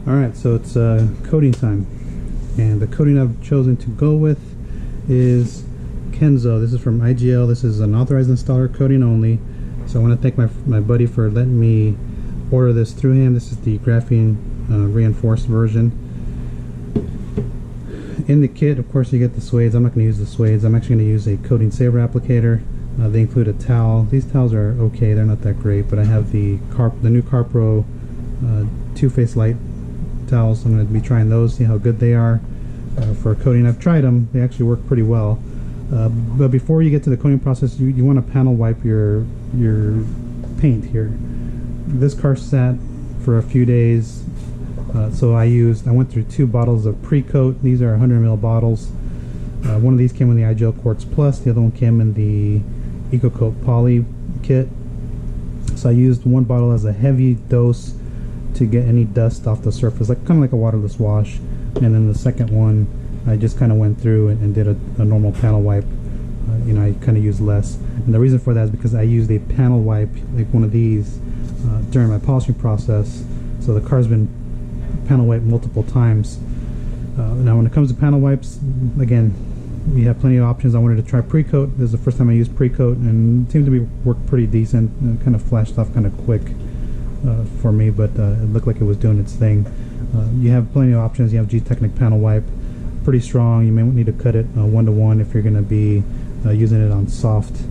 Alright, so it's coating time, and the coating I've chosen to go with is Kenzo. This is from IGL. This is an authorized installer coating only, so I want to thank my buddy for letting me order this through him. This is the graphene reinforced version. In the kit, of course, you get the suedes. I'm not going to use the suedes. I'm actually going to use a coating saver applicator. They include a towel. These towels are okay, they're not that great, but I have the new CarPro two-phase light towels. I'm going to be trying those, see how good they are for coating. I've tried them, they actually work pretty well. But before you get to the coating process, you want to panel wipe your paint here. This car sat for a few days, so I went through 2 bottles of pre-coat. These are 100 ml bottles. One of these came in the IGL Quartz Plus, the other one came in the EcoCoat Poly kit. So I used 1 bottle as a heavy dose to get any dust off the surface, kind of like a waterless wash, and then the second one I just kind of went through and did a normal panel wipe. I kind of used less, and the reason for that is because I used a panel wipe like one of these during my polishing process, so the car's been panel wiped multiple times. Now when it comes to panel wipes, again, you have plenty of options. I wanted to try pre-coat. This is the first time I used pre-coat, and it seemed to be worked pretty decent. It kind of flashed off kind of quick for me, but it looked like it was doing its thing. You have plenty of options. You have G-Technic panel wipe, pretty strong. You may need to cut it 1-to-1 if you're going to be using it on soft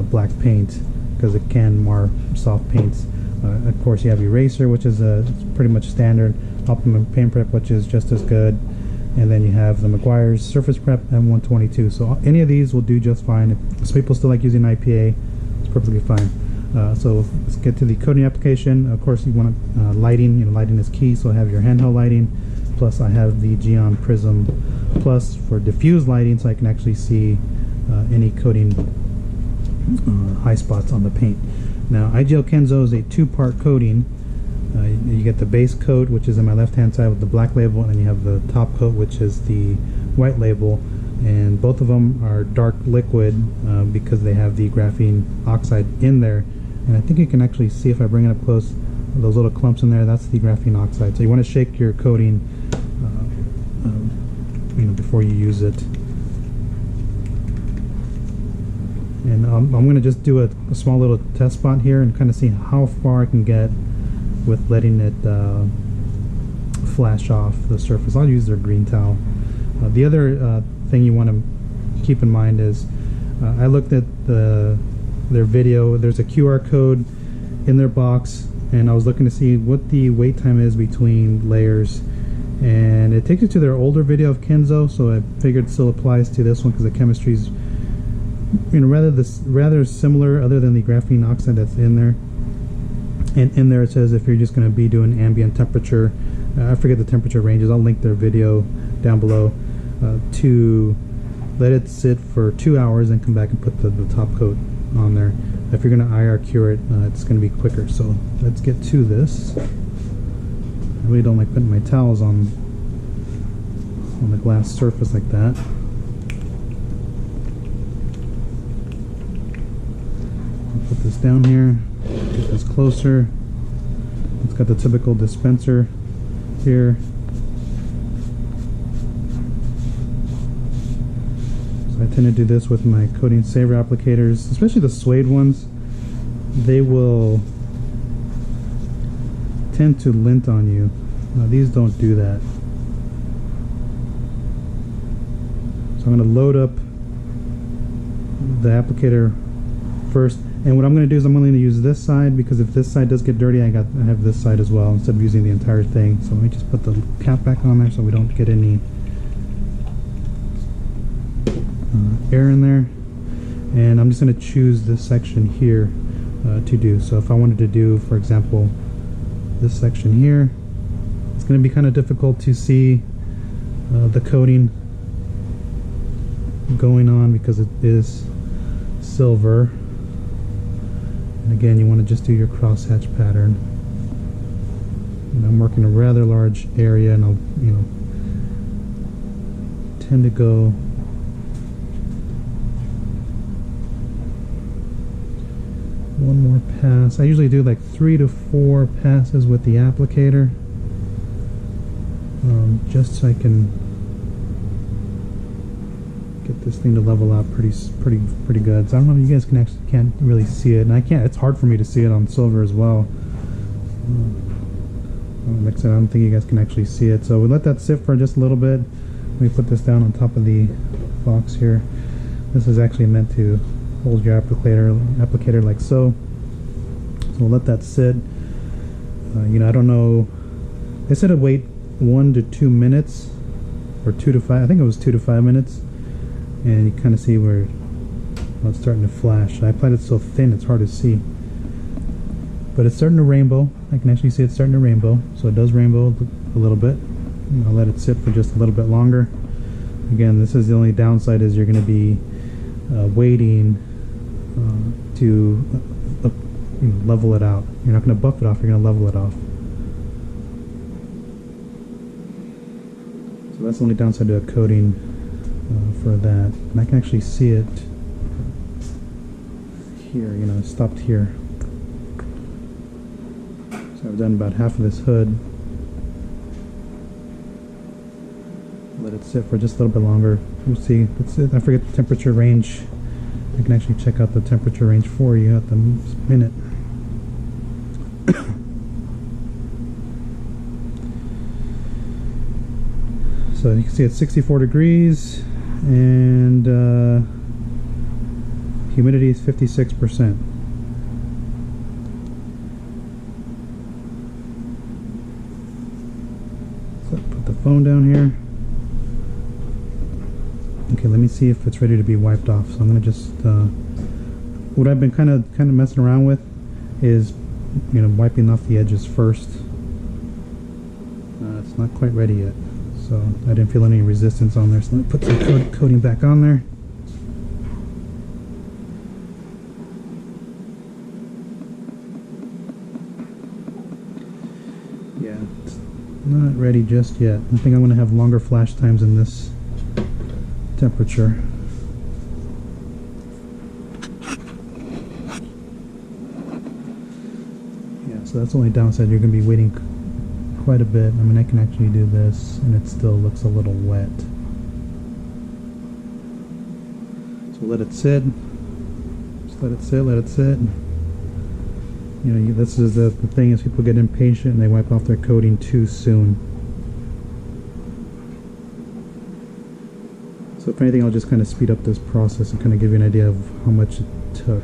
black paint, because it can mar soft paints. Of course, you have Eraser, which is pretty much standard. Optimum Paint Prep, which is just as good. And then you have the Meguiar's Surface Prep M122. So any of these will do just fine. If some people still like using IPA, it's perfectly fine. So let's get to the coating application. Of course, you want lighting. Lighting is key. So I have your handheld lighting. Plus, I have the Geon Prism Plus for diffuse lighting, so I can actually see any coating high spots on the paint. Now, IGL Kenzo is a 2-part coating. You get the base coat, which is on my left-hand side with the black label, and then you have the top coat, which is the white label. And both of them are dark liquid because they have the graphene oxide in there. And I think you can actually see, if I bring it up close, those little clumps in there, that's the graphene oxide. So you want to shake your coating before you use it. And I'm going to just do a small little test spot here and kind of see how far I can get with letting it flash off the surface. I'll use their green towel. The other thing you want to keep in mind is I looked at their video. There's a QR code in their box, and I was looking to see what the wait time is between layers, and it takes you to their older video of Kenzo, so I figured it still applies to this one because the chemistry is rather similar, other than the graphene oxide that's in there. And in there it says if you're just going to be doing ambient temperature, I forget the temperature ranges, I'll link their video down below, to let it sit for 2 hours and come back and put the top coat on there. If you're going to IR cure it, it's going to be quicker. So let's get to this. I really don't like putting my towels on the glass surface like that. I'll put this down here, get this closer. It's got the typical dispenser here. So I tend to do this with my coating saver applicators, especially the suede ones. They will tend to lint on you. These don't do that. So I'm going to load up the applicator first, and what I'm going to do is I'm only going to use this side, because if this side does get dirty, I have this side as well instead of using the entire thing. So let me just put the cap back on there so we don't get any air in there. And I'm just going to choose this section here to do. So if I wanted to do, for example, this section here, it's going to be kind of difficult to see the coating going on because it is silver. And again, you want to just do your crosshatch pattern. And I'm working a rather large area, and I'll tend to go one more pass. I usually do like 3 to 4 passes with the applicator. just so I can get this thing to level out pretty good. So I don't know if you guys can't really see it, and I can't. It's hard for me to see it on silver as well. Like I said, I don't think you guys can actually see it. So we let that sit for just a little bit. Let me put this down on top of the box here. This is actually meant to hold your applicator like so. So we'll let that sit. You know, I don't know. They said to wait 1 to 2 minutes, or 2 to 5. I think it was 2 to 5 minutes. And you kind of see where it's starting to flash. I applied it so thin it's hard to see, but it's starting to rainbow. I can actually see it's starting to rainbow, so it does rainbow a little bit. And I'll let it sit for just a little bit longer. Again, this is the only downside, is you're going to be waiting to you know, level it out. You're not going to buff it off, you're going to level it off. So that's the only downside to a coating for that. And I can actually see it here, you know, it stopped here. So I've done about half of this hood. Let it sit for just a little bit longer. We'll see. That's it. I forget the temperature range. I can actually check out the temperature range for you at the minute. So you can see it's 64 degrees and humidity is 56%. So put the phone down here. Okay, let me see if it's ready to be wiped off. So I'm gonna just what I've been kind of messing around with is, you know, wiping off the edges first. It's not quite ready yet, so I didn't feel any resistance on there. So let me put some coating back on there. Yeah, it's not ready just yet. I think I'm gonna have longer flash times in this temperature. Yeah, so that's the only downside. You're going to be waiting quite a bit. I mean, I can actually do this and it still looks a little wet. So let it sit. Just let it sit, let it sit. You know, this is the thing, is people get impatient and they wipe off their coating too soon. So if anything, I'll just kind of speed up this process and kind of give you an idea of how much it took.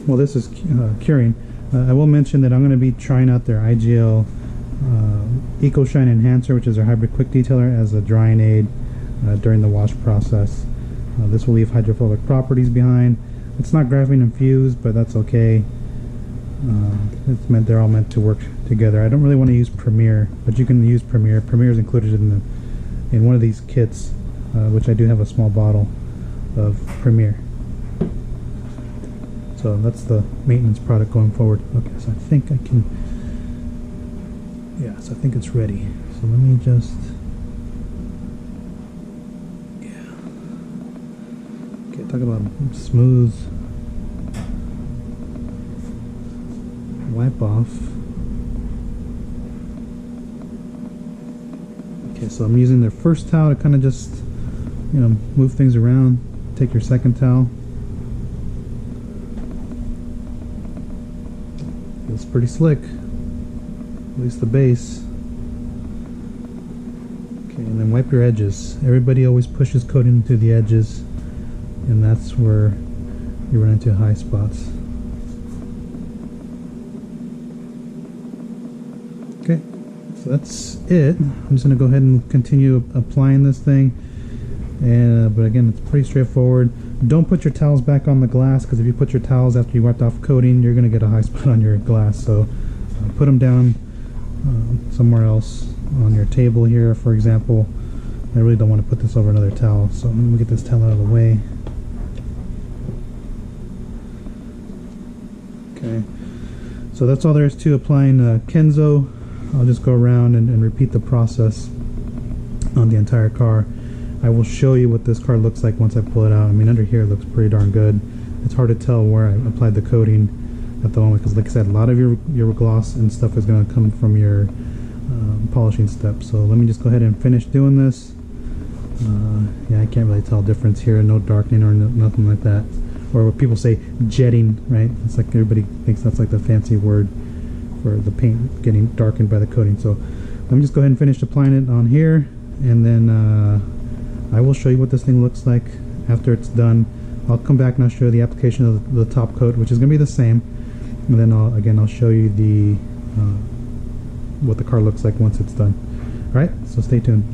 Well, this is curing. I will mention that I'm going to be trying out their IGL Eco Shine Enhancer, which is their hybrid quick detailer, as a drying aid during the wash process. This will leave hydrophobic properties behind. It's not graphene infused, but that's okay. They're all meant to work together. I don't really want to use Premier, but you can use Premier. Premier is included in one of these kits, which I do have a small bottle of Premier. So that's the maintenance product going forward. Okay, so I think I can. Yeah, so I think it's ready. So let me just. Yeah. Okay, talk about smooth wipe off. Okay, so I'm using their first towel to kind of just, you know, move things around. Take your second towel. Feels pretty slick, at least the base. Okay, and then wipe your edges. Everybody always pushes coating to the edges, and that's where you run into high spots. Okay, so that's it. I'm just going to go ahead and continue applying this thing. And but again, it's pretty straightforward. Don't put your towels back on the glass, because if you put your towels after you wiped off coating, you're going to get a high spot on your glass. So put them down somewhere else on your table here, for example. I really don't want to put this over another towel, so let me get this towel out of the way. Okay, so that's all there is to applying Kenzo. I'll just go around and repeat the process on the entire car. I will show you what this car looks like once I pull it out. I mean, under here it looks pretty darn good. It's hard to tell where I applied the coating. at the moment, because like I said, a lot of your gloss and stuff is going to come from your polishing step. So let me just go ahead and finish doing this. Yeah, I can't really tell difference here, no darkening or nothing like that, or what people say jetting, right? It's like everybody thinks that's like the fancy word for the paint getting darkened by the coating. So let me just go ahead and finish applying it on here, and then I will show you what this thing looks like after it's done. I'll come back and I'll show you the application of the top coat, which is going to be the same, and then I'll show you the what the car looks like once it's done. Alright, so stay tuned.